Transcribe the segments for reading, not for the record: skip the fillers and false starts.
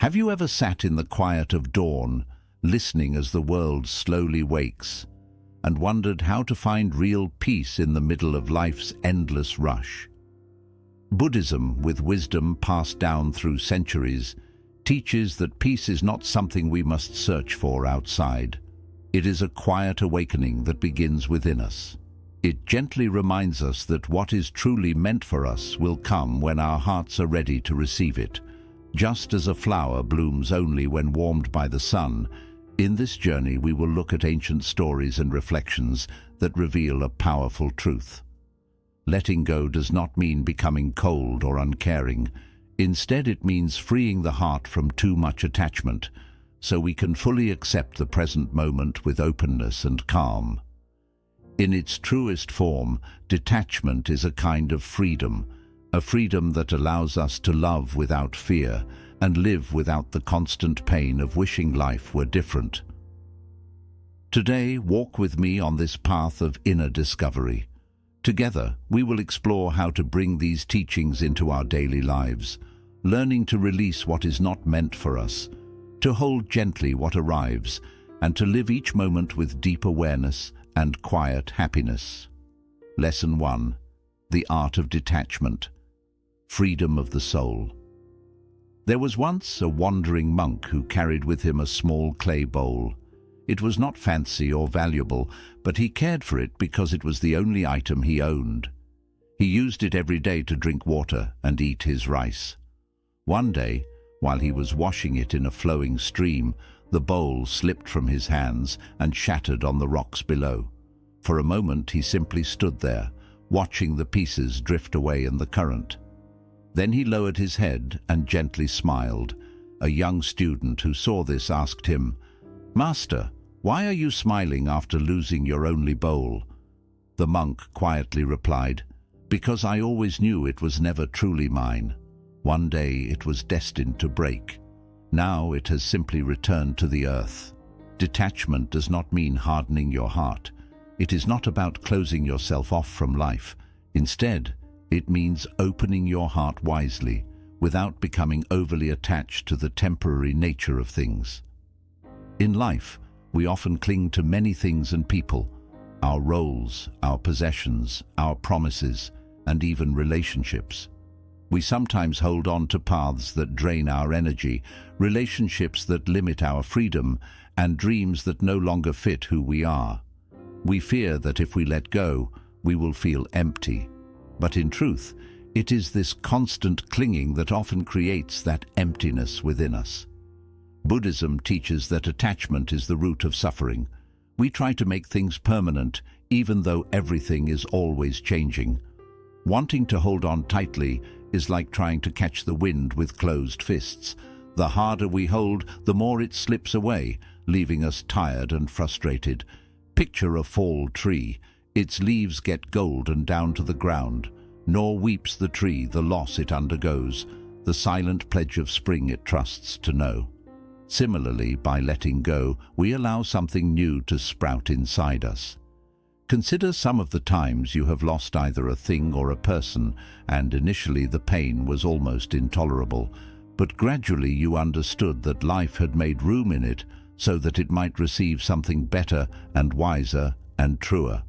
Have you ever sat in the quiet of dawn, listening as the world slowly wakes, and wondered how to find real peace in the middle of life's endless rush? Buddhism, with wisdom passed down through centuries, teaches that peace is not something we must search for outside. It is a quiet awakening that begins within us. It gently reminds us that what is truly meant for us will come when our hearts are ready to receive it. Just as a flower blooms only when warmed by the sun, in this journey we will look at ancient stories and reflections that reveal a powerful truth. Letting go does not mean becoming cold or uncaring. Instead, it means freeing the heart from too much attachment, so we can fully accept the present moment with openness and calm. In its truest form, detachment is a kind of freedom, a freedom that allows us to love without fear and live without the constant pain of wishing life were different. Today, walk with me on this path of inner discovery. Together, we will explore how to bring these teachings into our daily lives, learning to release what is not meant for us, to hold gently what arrives, and to live each moment with deep awareness and quiet happiness. Lesson 1. The Art of Detachment. Freedom of the Soul. There was once a wandering monk who carried with him a small clay bowl. It was not fancy or valuable, but he cared for it because it was the only item he owned. He used it every day to drink water and eat his rice. One day, while he was washing it in a flowing stream, the bowl slipped from his hands and shattered on the rocks below. For a moment he simply stood there, watching the pieces drift away in the current. Then he lowered his head and gently smiled. A young student who saw this asked him, "Master, why are you smiling after losing your only bowl?" The monk quietly replied, "Because I always knew it was never truly mine. One day it was destined to break. Now it has simply returned to the earth." Detachment does not mean hardening your heart. It is not about closing yourself off from life. Instead, it means opening your heart wisely, without becoming overly attached to the temporary nature of things. In life, we often cling to many things and people: our roles, our possessions, our promises, and even relationships. We sometimes hold on to paths that drain our energy, relationships that limit our freedom, and dreams that no longer fit who we are. We fear that if we let go, we will feel empty. But in truth, it is this constant clinging that often creates that emptiness within us. Buddhism teaches that attachment is the root of suffering. We try to make things permanent, even though everything is always changing. Wanting to hold on tightly is like trying to catch the wind with closed fists. The harder we hold, the more it slips away, leaving us tired and frustrated. Picture a fall tree. Its leaves get golden down to the ground, nor weeps the tree the loss it undergoes, the silent pledge of spring it trusts to know. Similarly, by letting go, we allow something new to sprout inside us. Consider some of the times you have lost either a thing or a person, and initially the pain was almost intolerable, but gradually you understood that life had made room in it so that it might receive something better and wiser and truer.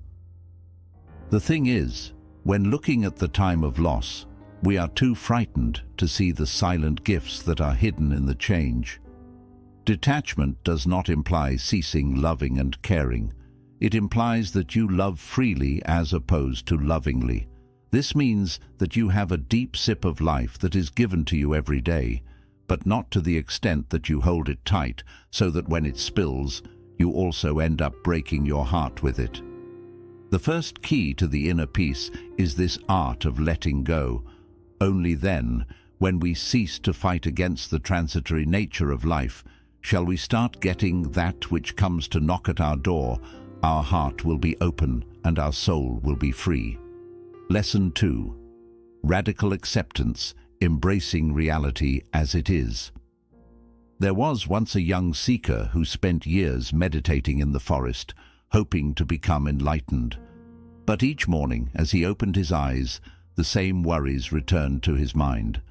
The thing is, when looking at the time of loss, we are too frightened to see the silent gifts that are hidden in the change. Detachment does not imply ceasing loving and caring. It implies that you love freely as opposed to lovingly. This means that you have a deep sip of life that is given to you every day, but not to the extent that you hold it tight, so that when it spills, you also end up breaking your heart with it. The first key to the inner peace is this art of letting go. Only then, when we cease to fight against the transitory nature of life, shall we start getting that which comes to knock at our door. Our heart will be open and our soul will be free. Lesson 2. Radical Acceptance, Embracing Reality as it is. There was once a young seeker who spent years meditating in the forest, hoping to become enlightened. But each morning, as he opened his eyes, the same worries returned to his mind.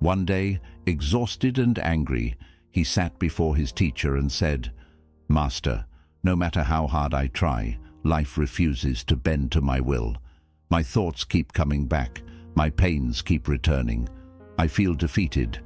One day, exhausted and angry, he sat before his teacher and said, "Master, no matter how hard I try, life refuses to bend to my will. My thoughts keep coming back, my pains keep returning. I feel defeated."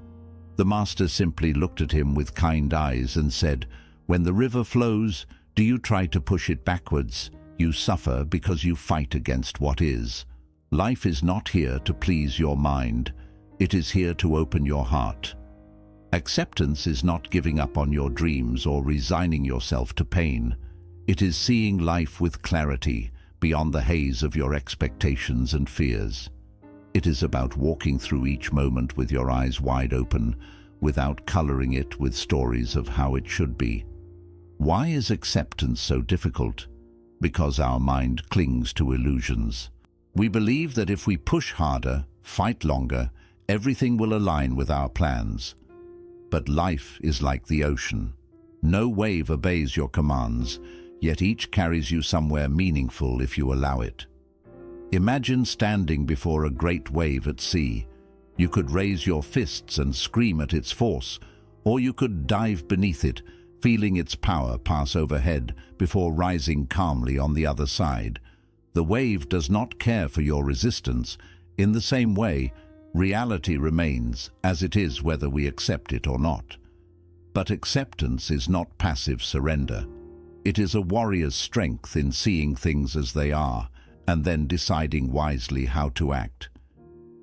The master simply looked at him with kind eyes and said, "When the river flows, do you try to push it backwards? You suffer because you fight against what is. Life is not here to please your mind. It is here to open your heart. Acceptance is not giving up on your dreams or resigning yourself to pain. It is seeing life with clarity, beyond the haze of your expectations and fears. It is about walking through each moment with your eyes wide open, without coloring it with stories of how it should be." Why is acceptance so difficult? Because our mind clings to illusions. We believe that if we push harder, fight longer, everything will align with our plans. But life is like the ocean. No wave obeys your commands, yet each carries you somewhere meaningful if you allow it. Imagine standing before a great wave at sea. You could raise your fists and scream at its force, or you could dive beneath it, feeling its power pass overhead before rising calmly on the other side. The wave does not care for your resistance. In the same way, reality remains as it is whether we accept it or not. But acceptance is not passive surrender. It is a warrior's strength in seeing things as they are, and then deciding wisely how to act.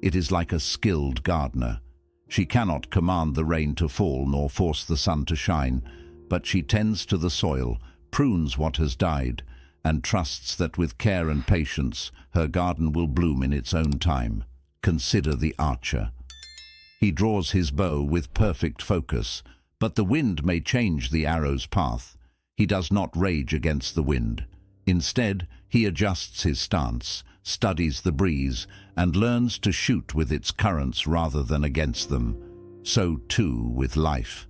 It is like a skilled gardener. She cannot command the rain to fall nor force the sun to shine, but she tends to the soil, prunes what has died, and trusts that with care and patience her garden will bloom in its own time. Consider the archer. He draws his bow with perfect focus, but the wind may change the arrow's path. He does not rage against the wind. Instead, he adjusts his stance, studies the breeze, and learns to shoot with its currents rather than against them. So too with life.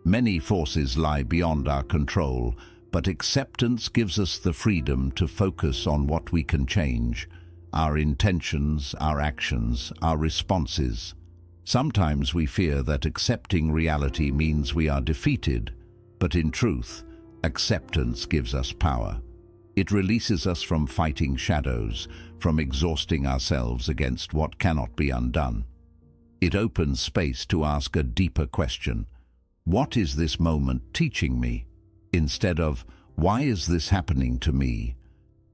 Many forces lie beyond our control, but acceptance gives us the freedom to focus on what we can change: our intentions, our actions, our responses. Sometimes we fear that accepting reality means we are defeated, but in truth, acceptance gives us power. It releases us from fighting shadows, from exhausting ourselves against what cannot be undone. It opens space to ask a deeper question: what is this moment teaching me? Instead of, why is this happening to me?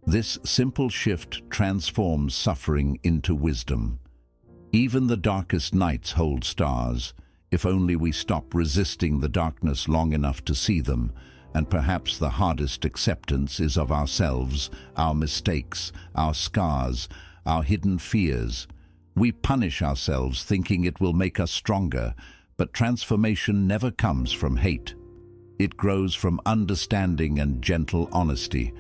This simple shift transforms suffering into wisdom. Even the darkest nights hold stars, if only we stop resisting the darkness long enough to see them. And perhaps the hardest acceptance is of ourselves, our mistakes, our scars, our hidden fears. We punish ourselves thinking it will make us stronger, but transformation never comes from hate. It grows from understanding and gentle honesty,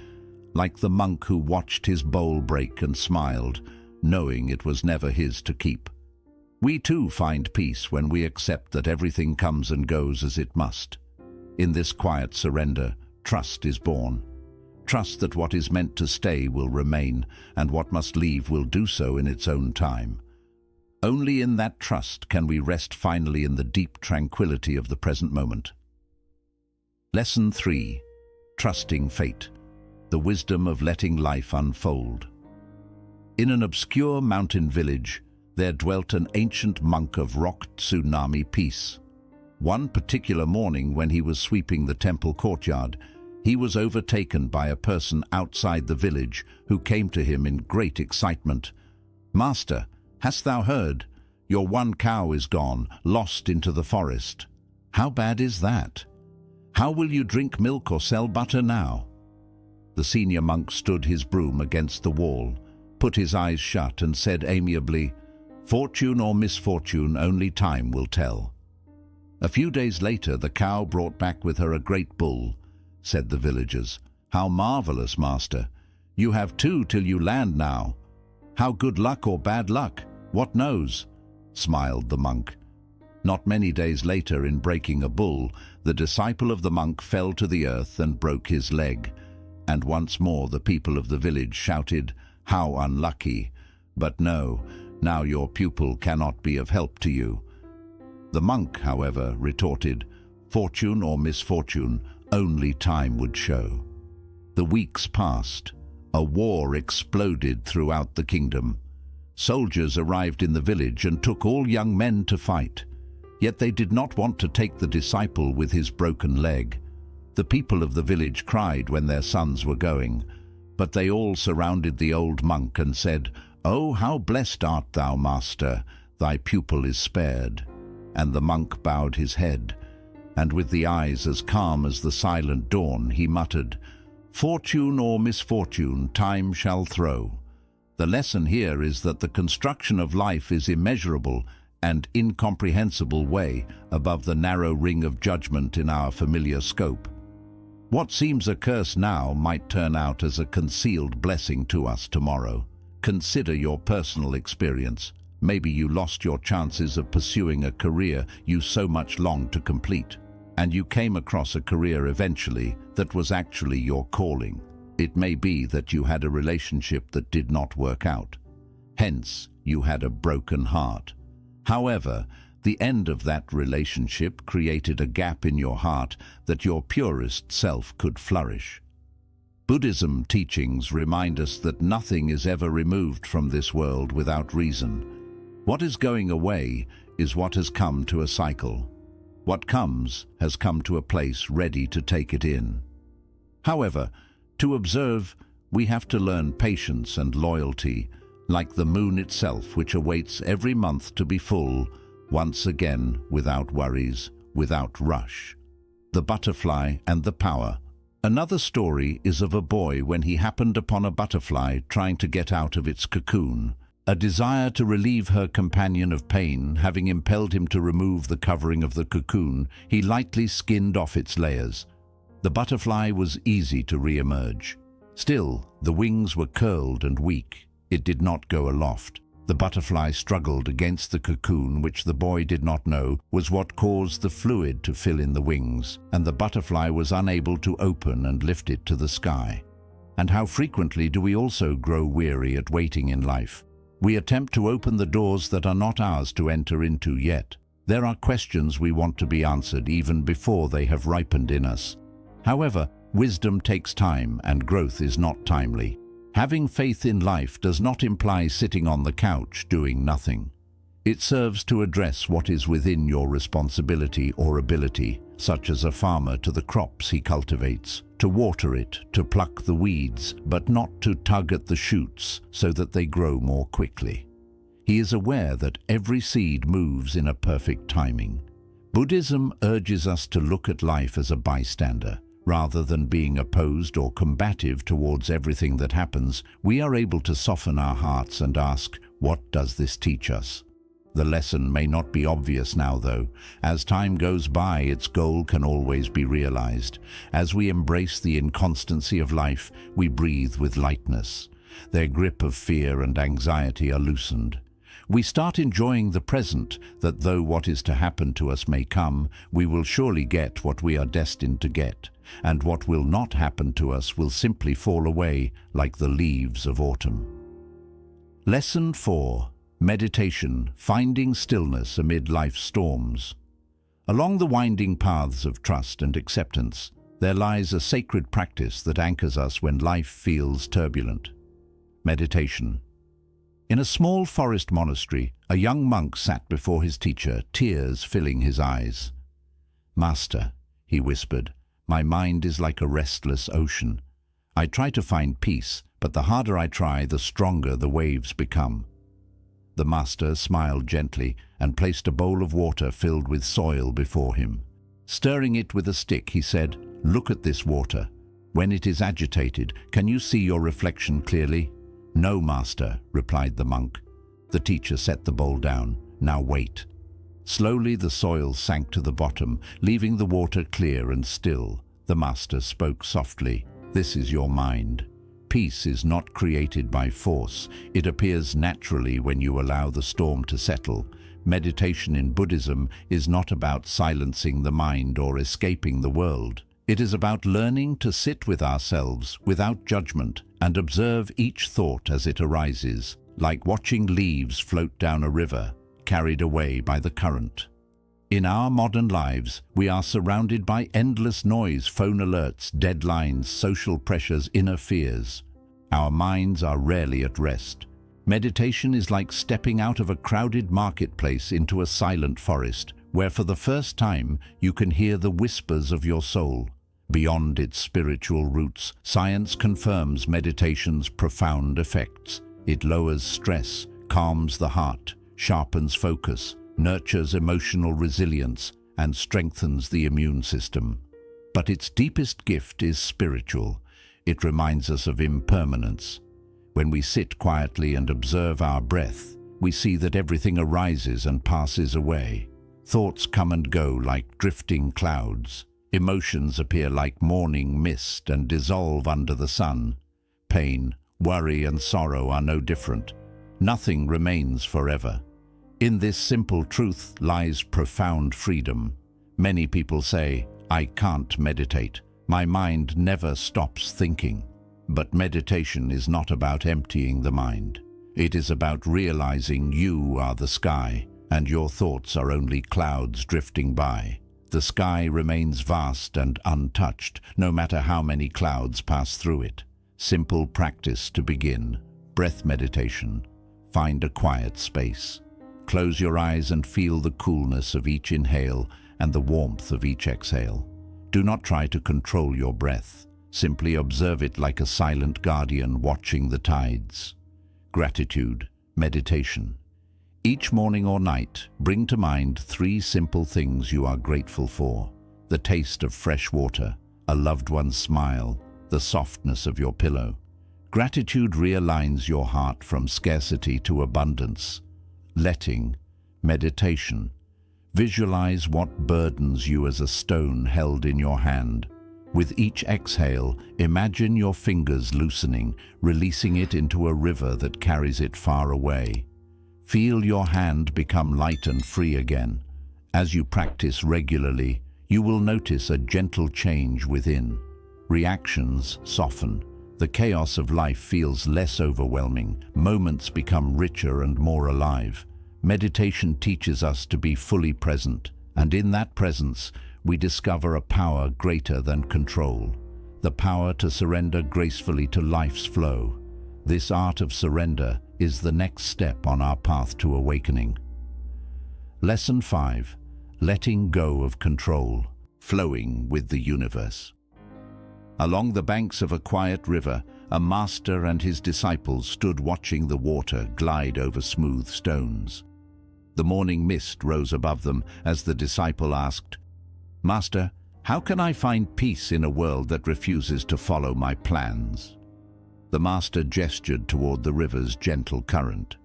like the monk who watched his bowl break and smiled, knowing it was never his to keep. We too find peace when we accept that everything comes and goes as it must. In this quiet surrender, trust is born. Trust that what is meant to stay will remain, and what must leave will do so in its own time. Only in that trust can we rest finally in the deep tranquility of the present moment. Lesson 3. Trusting Fate. The wisdom of letting life unfold. In an obscure mountain village, there dwelt an ancient monk of rock tsunami peace. One particular morning when he was sweeping the temple courtyard, he was overtaken by a person outside the village who came to him in great excitement. "Master, hast thou heard? Your one cow is gone, lost into the forest." "How bad is that? How will you drink milk or sell butter now?" The senior monk stood his broom against the wall, put his eyes shut and said amiably, "Fortune or misfortune, only time will tell." A few days later, the cow brought back with her a great bull. Said the villagers, "How marvelous, master! You have two till you land now." "How good luck or bad luck? What knows?" smiled the monk. Not many days later, in breaking a bull, the disciple of the monk fell to the earth and broke his leg. And once more the people of the village shouted, "How unlucky! But no, now your pupil cannot be of help to you. The monk, however, retorted, "Fortune or misfortune, only time would show." The weeks passed. A war exploded throughout the kingdom. Soldiers arrived in the village and took all young men to fight. Yet they did not want to take the disciple with his broken leg. The people of the village cried when their sons were going, but they all surrounded the old monk and said, "Oh, how blessed art thou, master! Thy pupil is spared." And the monk bowed his head, and with the eyes as calm as the silent dawn, he muttered, "Fortune or misfortune, time shall throw." The lesson here is that the construction of life is immeasurable and incomprehensible way above the narrow ring of judgment in our familiar scope. What seems a curse now might turn out as a concealed blessing to us tomorrow. Consider your personal experience. Maybe you lost your chances of pursuing a career you so much longed to complete, and you came across a career eventually that was actually your calling. It may be that you had a relationship that did not work out. Hence, you had a broken heart. However, the end of that relationship created a gap in your heart that your purest self could flourish. Buddhism teachings remind us that nothing is ever removed from this world without reason. What is going away is what has come to a cycle. What comes has come to a place ready to take it in. However, to observe, we have to learn patience and loyalty, like the moon itself, which awaits every month to be full, once again, without worries, without rush. The butterfly and the power. Another story is of a boy when he happened upon a butterfly trying to get out of its cocoon. A desire to relieve her companion of pain having impelled him to remove the covering of the cocoon, he lightly skinned off its layers. The butterfly was easy to re-emerge. Still, the wings were curled and weak. It did not go aloft. The butterfly struggled against the cocoon, which the boy did not know was what caused the fluid to fill in the wings, and the butterfly was unable to open and lift it to the sky. And how frequently do we also grow weary at waiting in life? We attempt to open the doors that are not ours to enter into yet. There are questions we want to be answered even before they have ripened in us. However, wisdom takes time and growth is not timely. Having faith in life does not imply sitting on the couch doing nothing. It serves to address what is within your responsibility or ability, such as a farmer to the crops he cultivates, to water it, to pluck the weeds, but not to tug at the shoots so that they grow more quickly. He is aware that every seed moves in a perfect timing. Buddhism urges us to look at life as a bystander. Rather than being opposed or combative towards everything that happens, we are able to soften our hearts and ask, what does this teach us? The lesson may not be obvious now, though. As time goes by, its goal can always be realized. As we embrace the inconstancy of life, we breathe with lightness. Their grip of fear and anxiety are loosened. We start enjoying the present, that though what is to happen to us may come, we will surely get what we are destined to get. And what will not happen to us will simply fall away like the leaves of autumn. Lesson 4. Meditation, finding stillness amid life's storms. Along the winding paths of trust and acceptance, there lies a sacred practice that anchors us when life feels turbulent. Meditation. In a small forest monastery, a young monk sat before his teacher, tears filling his eyes. "Master," he whispered, "my mind is like a restless ocean. I try to find peace, but the harder I try, the stronger the waves become." The master smiled gently and placed a bowl of water filled with soil before him. Stirring it with a stick, he said, "Look at this water. When it is agitated, can you see your reflection clearly?" "No, master," replied the monk. The teacher set the bowl down. "Now wait." Slowly the soil sank to the bottom, leaving the water clear and still. The master spoke softly. "This is your mind. Peace is not created by force. It appears naturally when you allow the storm to settle. Meditation in Buddhism is not about silencing the mind or escaping the world. It is about learning to sit with ourselves without judgment and observe each thought as it arises, like watching leaves float down a river, carried away by the current. In our modern lives, we are surrounded by endless noise, phone alerts, deadlines, social pressures, inner fears. Our minds are rarely at rest. Meditation is like stepping out of a crowded marketplace into a silent forest, where for the first time you can hear the whispers of your soul. Beyond its spiritual roots, science confirms meditation's profound effects. It lowers stress, calms the heart, sharpens focus, nurtures emotional resilience, and strengthens the immune system. But its deepest gift is spiritual. It reminds us of impermanence. When we sit quietly and observe our breath, we see that everything arises and passes away. Thoughts come and go like drifting clouds. Emotions appear like morning mist and dissolve under the sun. Pain, worry, and sorrow are no different. Nothing remains forever. In this simple truth lies profound freedom. Many people say, "I can't meditate. My mind never stops thinking." But meditation is not about emptying the mind. It is about realizing you are the sky, and your thoughts are only clouds drifting by. The sky remains vast and untouched, no matter how many clouds pass through it. Simple practice to begin. Breath meditation. Find a quiet space. Close your eyes and feel the coolness of each inhale and the warmth of each exhale. Do not try to control your breath. Simply observe it like a silent guardian watching the tides. Gratitude, meditation. Each morning or night, bring to mind 3 simple things you are grateful for. The taste of fresh water, a loved one's smile, the softness of your pillow. Gratitude realigns your heart from scarcity to abundance. Letting, meditation. Visualize what burdens you as a stone held in your hand. With each exhale, imagine your fingers loosening, releasing it into a river that carries it far away. Feel your hand become light and free again. As you practice regularly, you will notice a gentle change within. Reactions soften. The chaos of life feels less overwhelming. Moments become richer and more alive. Meditation teaches us to be fully present, and in that presence, we discover a power greater than control. The power to surrender gracefully to life's flow. This art of surrender is the next step on our path to awakening. Lesson 5. Letting go of control. Flowing with the universe. Along the banks of a quiet river, a master and his disciples stood watching the water glide over smooth stones. The morning mist rose above them as the disciple asked, "Master, how can I find peace in a world that refuses to follow my plans?" The master gestured toward the river's gentle current.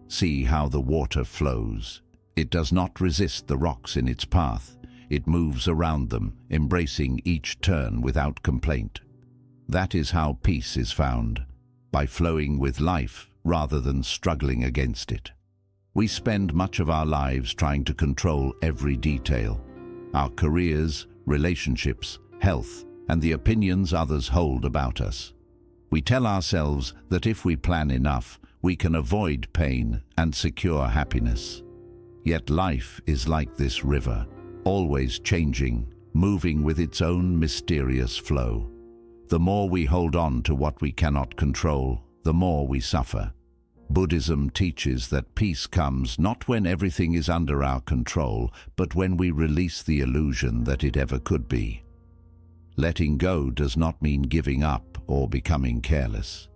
"See how the water flows. It does not resist the rocks in its path. It moves around them, embracing each turn without complaint. That is how peace is found, by flowing with life rather than struggling against it. We spend much of our lives trying to control every detail. Our careers, relationships, health, and the opinions others hold about us. We tell ourselves that if we plan enough, we can avoid pain and secure happiness. Yet life is like this river, always changing, moving with its own mysterious flow. The more we hold on to what we cannot control, the more we suffer. Buddhism teaches that peace comes not when everything is under our control, but when we release the illusion that it ever could be. Letting go does not mean giving up or becoming careless.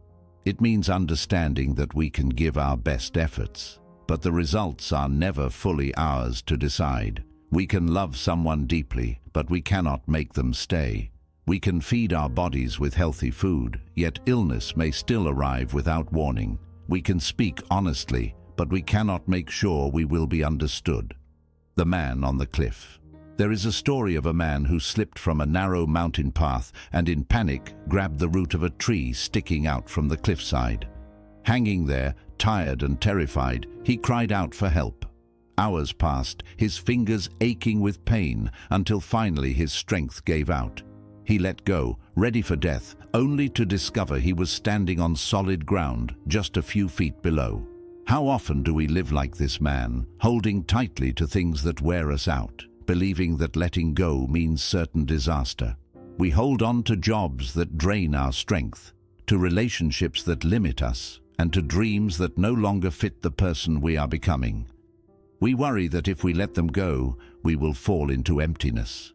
It means understanding that we can give our best efforts, but the results are never fully ours to decide. We can love someone deeply, but we cannot make them stay. We can feed our bodies with healthy food, yet illness may still arrive without warning. We can speak honestly, but we cannot make sure we will be understood. The man on the cliff. There is a story of a man who slipped from a narrow mountain path and in panic grabbed the root of a tree sticking out from the cliffside. Hanging there, tired and terrified, he cried out for help. Hours passed, his fingers aching with pain, until finally his strength gave out. He let go, ready for death, only to discover he was standing on solid ground just a few feet below. How often do we live like this man, holding tightly to things that wear us out, believing that letting go means certain disaster? We hold on to jobs that drain our strength, to relationships that limit us, and to dreams that no longer fit the person we are becoming. We worry that if we let them go, we will fall into emptiness.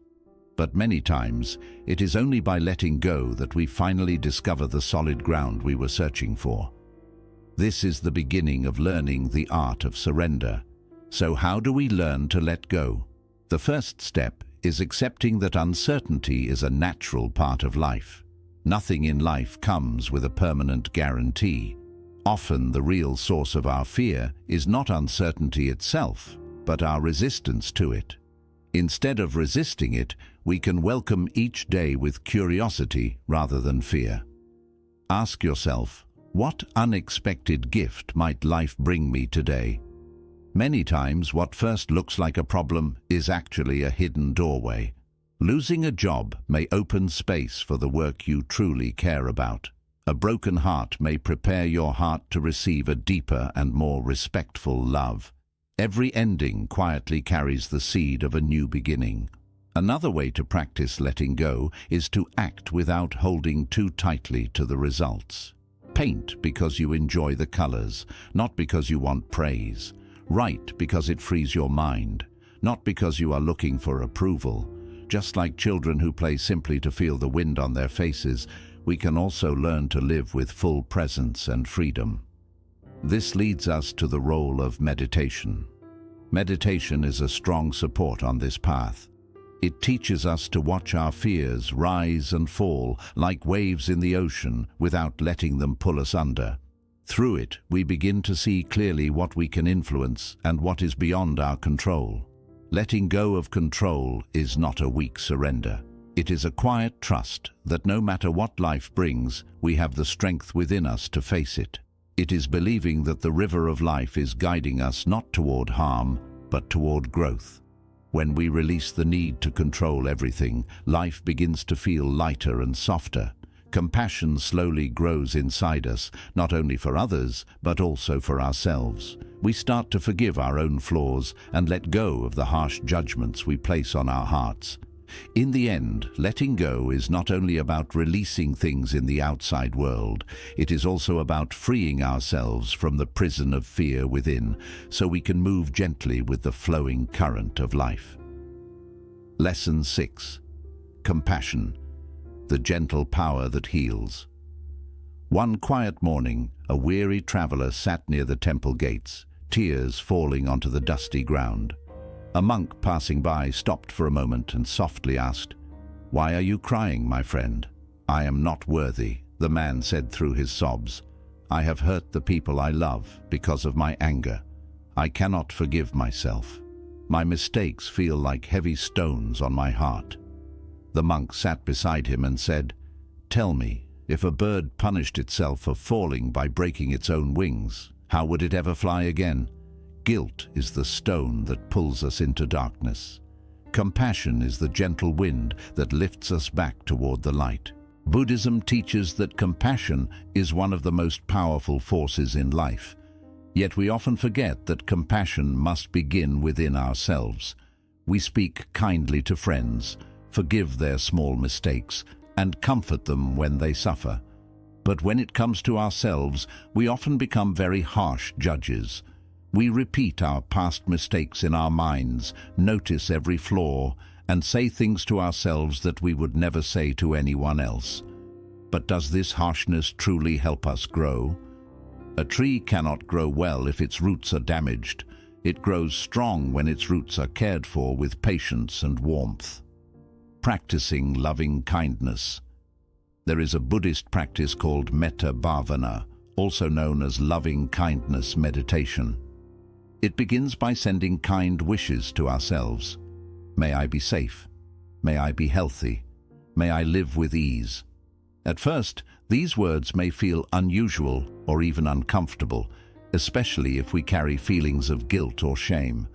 But many times, it is only by letting go that we finally discover the solid ground we were searching for. This is the beginning of learning the art of surrender. So how do we learn to let go? The first step is accepting that uncertainty is a natural part of life. Nothing in life comes with a permanent guarantee. Often the real source of our fear is not uncertainty itself, but our resistance to it. Instead of resisting it, we can welcome each day with curiosity rather than fear. Ask yourself, what unexpected gift might life bring me today? Many times, what first looks like a problem is actually a hidden doorway. Losing a job may open space for the work you truly care about. A broken heart may prepare your heart to receive a deeper and more respectful love. Every ending quietly carries the seed of a new beginning. Another way to practice letting go is to act without holding too tightly to the results. Paint because you enjoy the colors, not because you want praise. Write because it frees your mind, not because you are looking for approval. Just like children who play simply to feel the wind on their faces, we can also learn to live with full presence and freedom. This leads us to the role of meditation. Meditation is a strong support on this path. It teaches us to watch our fears rise and fall like waves in the ocean without letting them pull us under. Through it, we begin to see clearly what we can influence and what is beyond our control. Letting go of control is not a weak surrender. It is a quiet trust that no matter what life brings, we have the strength within us to face it. It is believing that the river of life is guiding us not toward harm, but toward growth. When we release the need to control everything, life begins to feel lighter and softer. Compassion slowly grows inside us, not only for others, but also for ourselves. We start to forgive our own flaws and let go of the harsh judgments we place on our hearts. In the end, letting go is not only about releasing things in the outside world, it is also about freeing ourselves from the prison of fear within, so we can move gently with the flowing current of life. Lesson 6. Compassion, the gentle power that heals. One quiet morning, a weary traveler sat near the temple gates, tears falling onto the dusty ground. A monk passing by stopped for a moment and softly asked, "Why are you crying, my friend?" "I am not worthy," the man said through his sobs. "I have hurt the people I love because of my anger. I cannot forgive myself. My mistakes feel like heavy stones on my heart." The monk sat beside him and said, "Tell me, if a bird punished itself for falling by breaking its own wings, how would it ever fly again? Guilt is the stone that pulls us into darkness. Compassion is the gentle wind that lifts us back toward the light." Buddhism teaches that compassion is one of the most powerful forces in life. Yet we often forget that compassion must begin within ourselves. We speak kindly to friends, forgive their small mistakes, and comfort them when they suffer. But when it comes to ourselves, we often become very harsh judges. We repeat our past mistakes in our minds, notice every flaw, and say things to ourselves that we would never say to anyone else. But does this harshness truly help us grow? A tree cannot grow well if its roots are damaged. It grows strong when its roots are cared for with patience and warmth. Practicing loving kindness. There is a Buddhist practice called metta bhavana, also known as loving kindness meditation. It begins by sending kind wishes to ourselves. May I be safe. May I be healthy. May I live with ease. At first, these words may feel unusual or even uncomfortable, especially if we carry feelings of guilt or shame.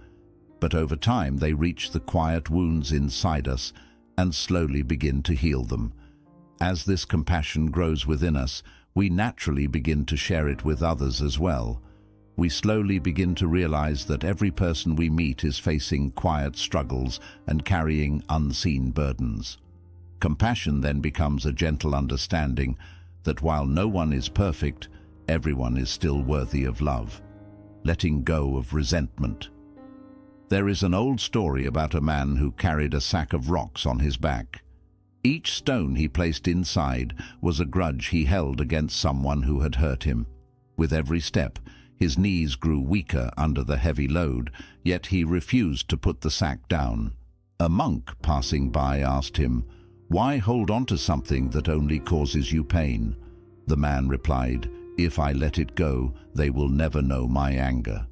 But over time, they reach the quiet wounds inside us and slowly begin to heal them. As this compassion grows within us, we naturally begin to share it with others as well. we slowly begin to realize that every person we meet is facing quiet struggles and carrying unseen burdens. Compassion then becomes a gentle understanding that while no one is perfect, everyone is still worthy of love, letting go of resentment. There is an old story about a man who carried a sack of rocks on his back. Each stone he placed inside was a grudge he held against someone who had hurt him. With every step, his knees grew weaker under the heavy load, yet he refused to put the sack down. A monk passing by asked him, "Why hold on to something that only causes you pain?" The man replied, "If I let it go, they will never know my anger."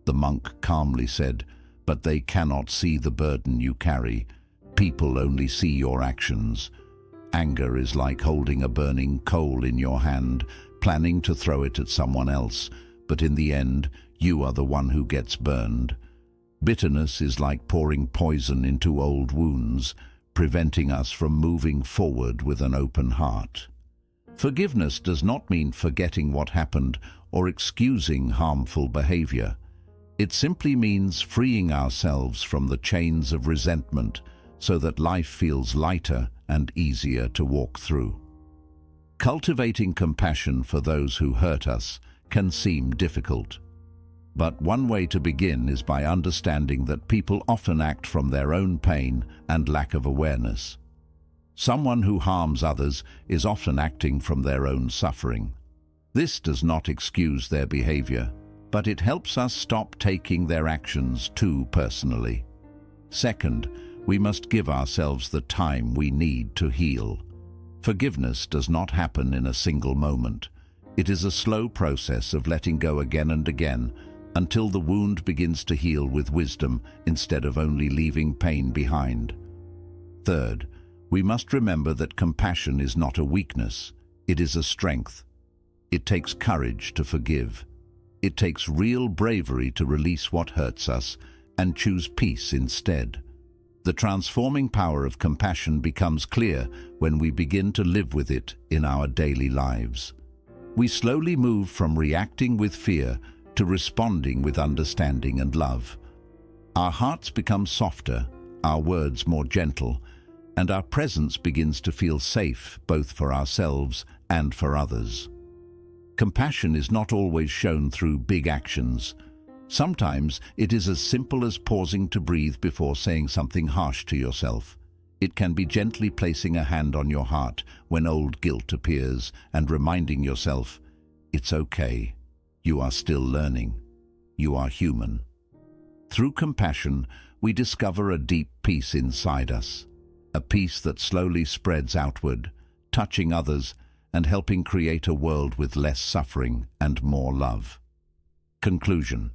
The monk calmly said, "But they cannot see the burden you carry. People only see your actions. Anger is like holding a burning coal in your hand, planning to throw it at someone else, but in the end, you are the one who gets burned. Bitterness is like pouring poison into old wounds, preventing us from moving forward with an open heart." Forgiveness does not mean forgetting what happened or excusing harmful behavior. It simply means freeing ourselves from the chains of resentment so that life feels lighter and easier to walk through. Cultivating compassion for those who hurt us can seem difficult. But one way to begin is by understanding that people often act from their own pain and lack of awareness. Someone who harms others is often acting from their own suffering. This does not excuse their behavior, but it helps us stop taking their actions too personally. Second, we must give ourselves the time we need to heal. Forgiveness does not happen in a single moment. It is a slow process of letting go again and again until the wound begins to heal with wisdom instead of only leaving pain behind. Third, we must remember that compassion is not a weakness, it is a strength. It takes courage to forgive. It takes real bravery to release what hurts us and choose peace instead. The transforming power of compassion becomes clear when we begin to live with it in our daily lives. We slowly move from reacting with fear to responding with understanding and love. Our hearts become softer, our words more gentle, and our presence begins to feel safe both for ourselves and for others. Compassion is not always shown through big actions. Sometimes it is as simple as pausing to breathe before saying something harsh to yourself. It can be gently placing a hand on your heart when old guilt appears and reminding yourself, "It's okay. You are still learning. You are human." Through compassion, we discover a deep peace inside us, a peace that slowly spreads outward, touching others and helping create a world with less suffering and more love. Conclusion.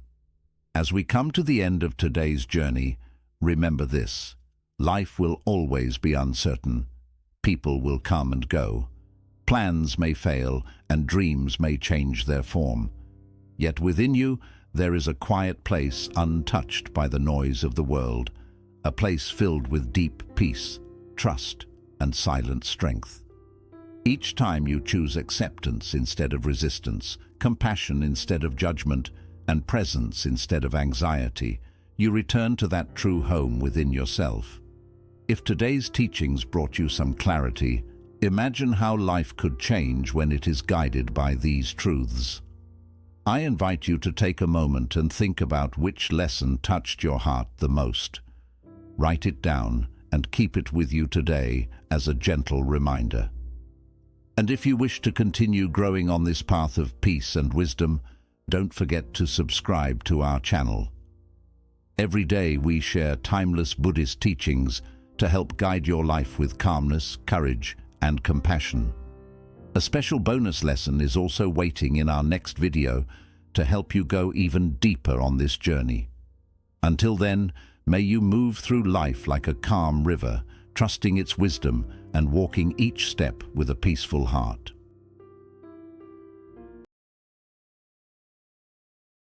As we come to the end of today's journey, remember this: life will always be uncertain. People will come and go. Plans may fail and dreams may change their form. Yet within you, there is a quiet place untouched by the noise of the world, a place filled with deep peace, trust, and silent strength. Each time you choose acceptance instead of resistance, compassion instead of judgment, and presence instead of anxiety, you return to that true home within yourself. If today's teachings brought you some clarity, imagine how life could change when it is guided by these truths. I invite you to take a moment and think about which lesson touched your heart the most. Write it down and keep it with you today as a gentle reminder. And if you wish to continue growing on this path of peace and wisdom, don't forget to subscribe to our channel. Every day we share timeless Buddhist teachings to help guide your life with calmness, courage, and compassion. A special bonus lesson is also waiting in our next video to help you go even deeper on this journey. Until then, may you move through life like a calm river, trusting its wisdom and walking each step with a peaceful heart.